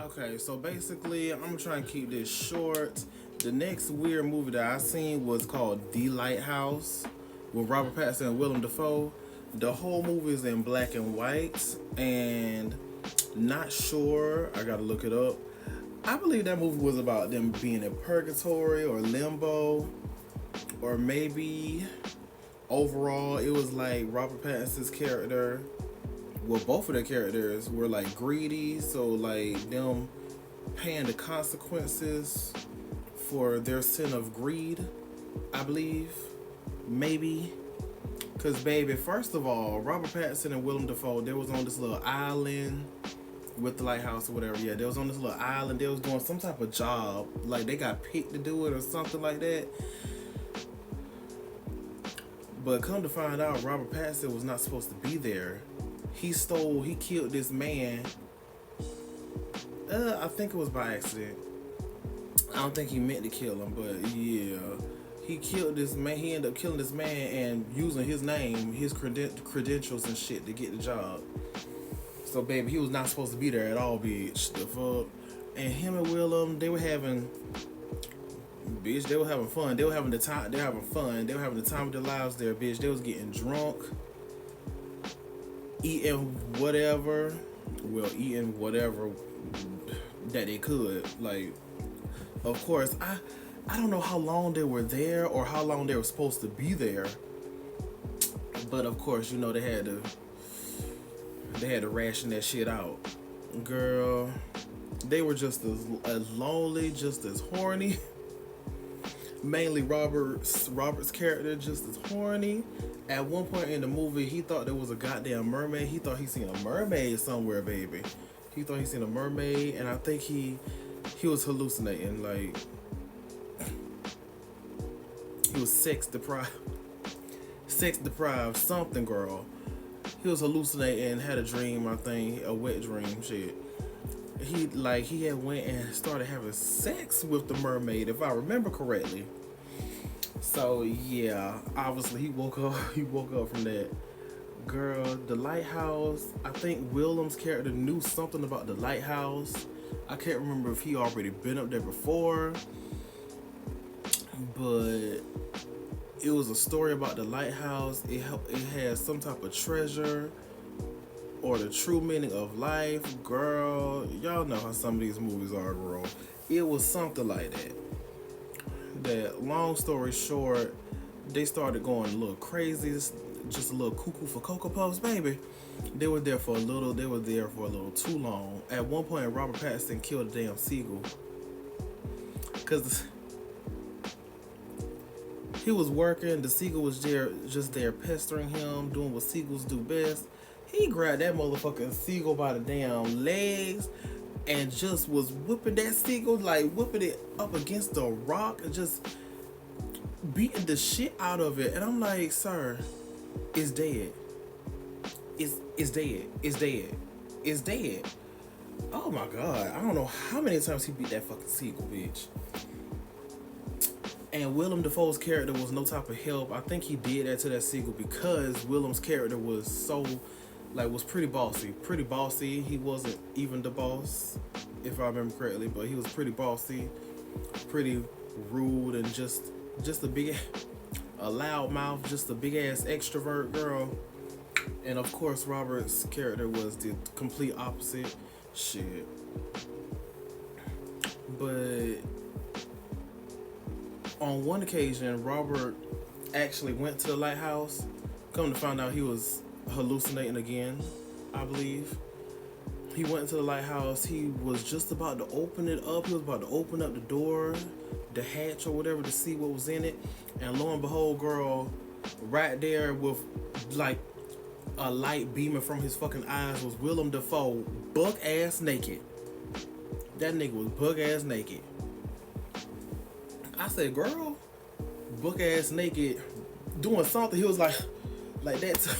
Okay, so basically, I'm trying to keep this short. The next weird movie that I seen was called The Lighthouse with Robert Pattinson and Willem Dafoe. The whole movie is in black and white, and not sure. I gotta look it up. I believe that movie was about them being in purgatory or limbo, or maybe overall it was like Robert Pattinson's character. Well, both of their characters were like greedy, so like them paying the consequences for their sin of greed, I believe. Maybe. Because, baby, first of all, Robert Pattinson and Willem Dafoe, they was on this little island with the lighthouse or whatever. Yeah, they was on this little island. They was doing some type of job. Like, they got picked to do it or something like that. But come to find out, Robert Pattinson was not supposed to be there. He killed this man. I think it was by accident. I don't think he meant to kill him, but yeah. He killed this man. He ended up killing this man and using his name, his credentials and shit to get the job. So, baby, he was not supposed to be there at all, bitch. The fuck? And him and Willem, they were having fun. They were having the time. They were having fun. They were having the time of their lives there, bitch. They was getting drunk, eating whatever that they could. Like, of course, I don't know how long they were there or how long they were supposed to be there. But of course, you know, they had to ration that shit out. Girl, they were just as lonely, just as horny. Mainly Robert's character just as horny. At one point in the movie, he thought there was a goddamn mermaid. He thought he seen a mermaid somewhere, baby. He thought he seen a mermaid, and I think he was hallucinating. Like, he was sex deprived, something, girl. He was hallucinating, had a dream, I think, a wet dream, shit. He had went and started having sex with the mermaid, if I remember correctly. So yeah, obviously he woke up from that. Girl, the lighthouse, I think Willem's character knew something about the lighthouse. I can't remember if he already been up there before, but it was a story about the lighthouse. It had some type of treasure or the true meaning of life. Girl, y'all know how some of these movies are, girl. It was something like that. That, long story short, they started going a little crazy, just a little cuckoo for Cocoa Puffs, baby. They were there for a little too long. At one point, Robert Pattinson killed a damn seagull. Because he was working, the seagull was just there pestering him, doing what seagulls do best. He grabbed that motherfucking seagull by the damn legs and just was whipping that seagull, like whipping it up against the rock and just beating the shit out of it. And I'm like, sir, it's dead. It's dead. It's dead. It's dead. Oh my God. I don't know how many times he beat that fucking seagull, bitch. And Willem Dafoe's character was no type of help. I think he did that to that seagull because Willem's character was so, was pretty bossy. Pretty bossy. He wasn't even the boss, if I remember correctly, but he was pretty bossy, pretty rude, and just a loud mouth, just a big ass extrovert, girl. And of course, Robert's character was the complete opposite. Shit. But on one occasion, Robert actually went to the lighthouse. Come to find out, he was hallucinating again, I believe. He went to the lighthouse. He was just about to open it up. He was about to open up the door, the hatch or whatever, to see what was in it. And lo and behold, girl, right there with like a light beaming from his fucking eyes was Willem Dafoe, buck ass naked. That nigga was buck ass naked. I said, girl, buck ass naked, doing something. He was like that.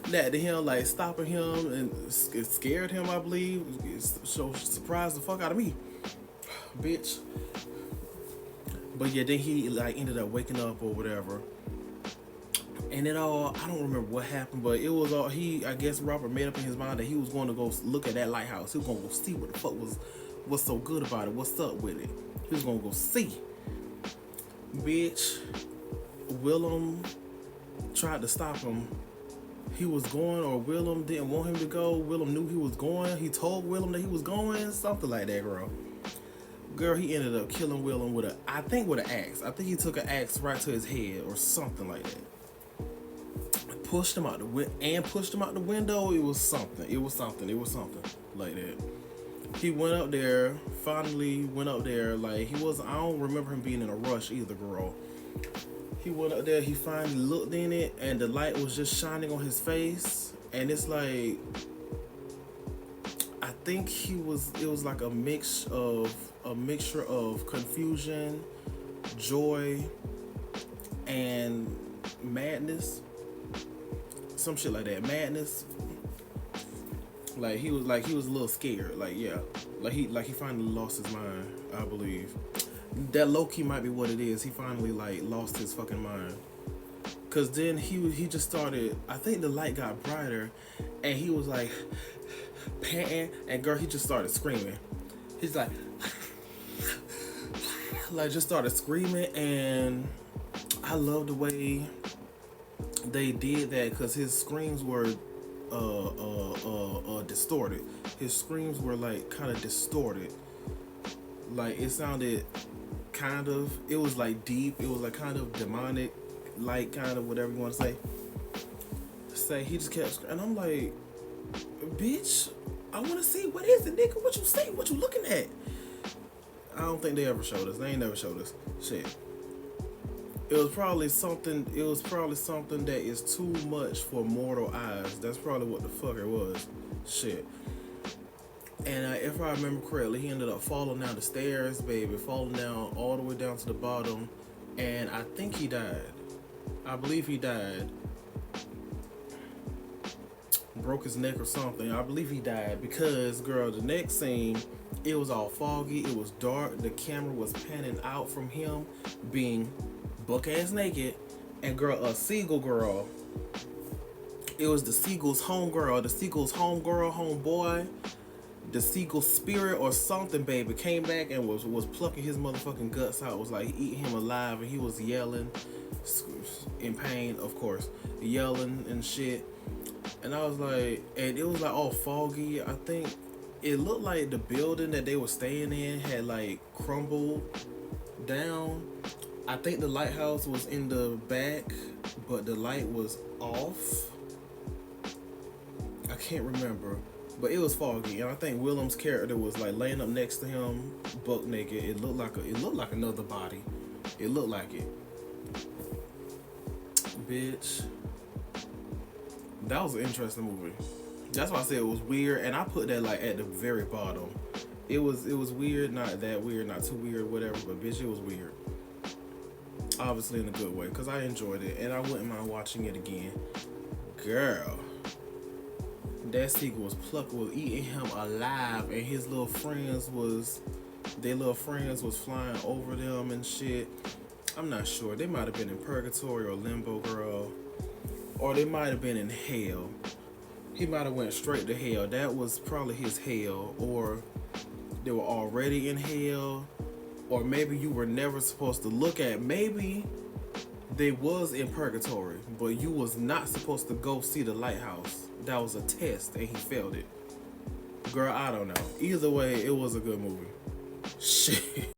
That to him, like stopping him, and it scared him, I believe. So surprised the fuck out of me, bitch. But yeah, then he ended up waking up or whatever. And it all, I don't remember what happened, but it was all, I guess Robert made up in his mind that he was going to go look at that lighthouse. He was going to go see what the fuck what's so good about it, what's up with it. He was going to go see. Bitch, Willem tried to stop him. He was going, or Willem didn't want him to go. Willem knew he was going. He told Willem that he was going, something like that, girl. Girl, he ended up killing Willem with an axe. I think he took an axe right to his head or something like that. Pushed him out the window. It was something like that. He went up there, finally went up there, like I don't remember him being in a rush either, girl. He went up there, he finally looked in it, and the light was just shining on his face, and it's like, I think it was like a mixture of confusion, joy, and madness. Some shit like that. Madness. Like he was a little scared. Like, yeah. Like he finally lost his mind, I believe. That low-key might be what it is. He finally like lost his fucking mind. Cause then he just started, I think the light got brighter, and he was like panting, and girl, he just started screaming. He's like just started screaming, and I love the way they did that, because his screams were distorted. His screams were like kind of distorted. Like it sounded kind of, it was like deep, it was like kind of demonic, like kind of whatever you want to say. He just kept screaming, and I'm like, bitch, I want to see, what is it, nigga? What you say? What you looking at? I don't think they ever showed us. They ain't never showed us shit. It was probably something that is too much for mortal eyes. That's probably what the fuck it was. Shit. And if I remember correctly, he ended up falling down the stairs, baby. Falling down all the way down to the bottom. And I think he died. I believe he died. Broke his neck or something. I believe he died because, girl, the next scene, it was all foggy. It was dark. The camera was panning out from him being buck ass naked, and girl, a seagull girl. It was the seagull's homegirl, the seagull's homeboy, the seagull spirit or something, baby, came back and was plucking his motherfucking guts out. Was like eating him alive, and he was yelling in pain, of course, yelling and shit. And I was like, and it was like all foggy. I think it looked like the building that they were staying in had like crumbled down. I think the lighthouse was in the back, but the light was off. I can't remember, but it was foggy, and I think Willem's character was like laying up next to him, buck naked. It looked like another body. It looked like it. Bitch, that was an interesting movie. That's why I said it was weird, and I put that like at the very bottom. It was weird, not that weird, not too weird, whatever. But bitch, it was weird. Obviously in a good way, because I enjoyed it, and I wouldn't mind watching it again. Girl, that seagull was eating him alive, and his little friends was flying over them and shit. I'm not sure. They might have been in purgatory or limbo, girl, or they might have been in hell. He might have went straight to hell. That was probably his hell, or they were already in hell. Or maybe you were never supposed to look at. Maybe they was in purgatory, but you was not supposed to go see the lighthouse. That was a test, and he failed it. Girl, I don't know. Either way, it was a good movie. Shit.